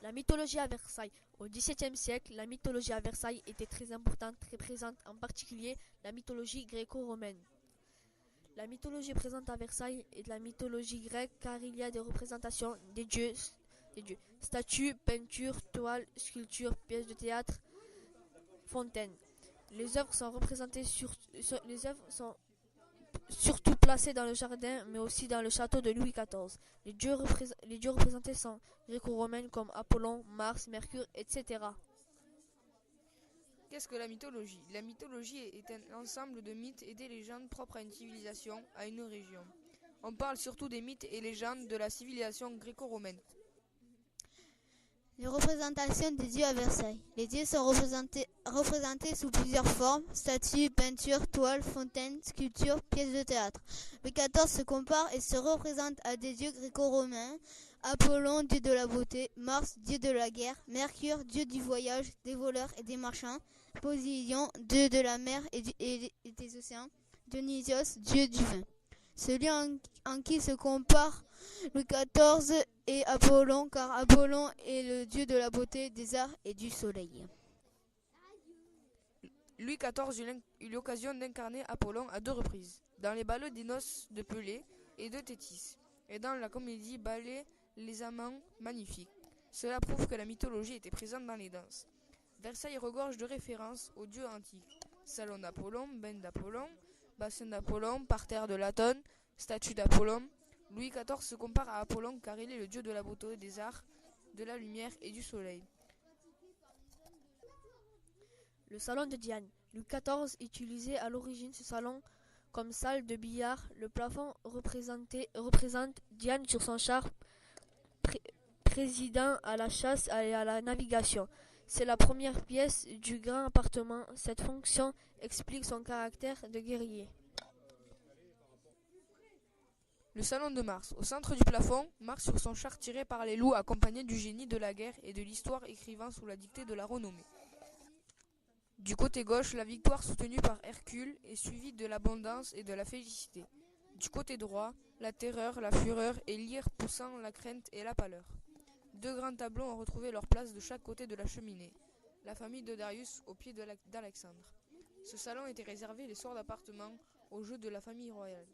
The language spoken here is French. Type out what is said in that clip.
La mythologie à Versailles. Au XVIIe siècle, la mythologie à Versailles était très importante, très présente, en particulier la mythologie gréco-romaine. La mythologie présente à Versailles est de la mythologie grecque car il y a des représentations des dieux, statues, peintures, toiles, sculptures, pièces de théâtre, fontaines. Les œuvres sont surtout placées dans le jardin, mais aussi dans le château de Louis XIV. Les dieux représentés sont gréco-romains comme Apollon, Mars, Mercure, etc. Qu'est-ce que la mythologie? La mythologie est un ensemble de mythes et des légendes propres à une civilisation, à une région. On parle surtout des mythes et légendes de la civilisation gréco-romaine. Les représentations des dieux à Versailles. Les dieux sont représentés sous plusieurs formes: statues, peintures, toiles, fontaines, sculptures, pièces de théâtre. Louis XIV se compare et se représente à des dieux gréco-romains: Apollon, dieu de la beauté; Mars, dieu de la guerre; Mercure, dieu du voyage, des voleurs et des marchands; Poséidon, dieu de la mer et des océans; Dionysios, dieu du vin. Celui en qui se compare Louis XIV est Apollon, car Apollon est le dieu de la beauté, des arts et du soleil. Louis XIV eut l'occasion d'incarner Apollon à 2 reprises, dans les ballets des noces de Pelée et de Thétis, et dans la comédie Ballet Les Amants Magnifiques. Cela prouve que la mythologie était présente dans les danses. Versailles regorge de références aux dieux antiques: salon d'Apollon, bain d'Apollon, bassin d'Apollon, parterre de Latone, statue d'Apollon. Louis XIV se compare à Apollon car il est le dieu de la beauté, des arts, de la lumière et du soleil. Le salon de Diane. Louis XIV utilisait à l'origine ce salon comme salle de billard. Le plafond représente Diane sur son char, présidant à la chasse et à la navigation. C'est la première pièce du grand appartement. Cette fonction explique son caractère de guerrier. Le salon de Mars. Au centre du plafond, Mars sur son char tiré par les loups, accompagné du génie de la guerre et de l'histoire, écrivant sous la dictée de la renommée. Du côté gauche, la victoire soutenue par Hercule est suivie de l'abondance et de la félicité. Du côté droit, la terreur, la fureur et l'ire poussant la crainte et la pâleur. 2 grands tableaux ont retrouvé leur place de chaque côté de la cheminée. La famille de Darius au pied d'Alexandre. Ce salon était réservé les soirs d'appartement aux jeux de la famille royale.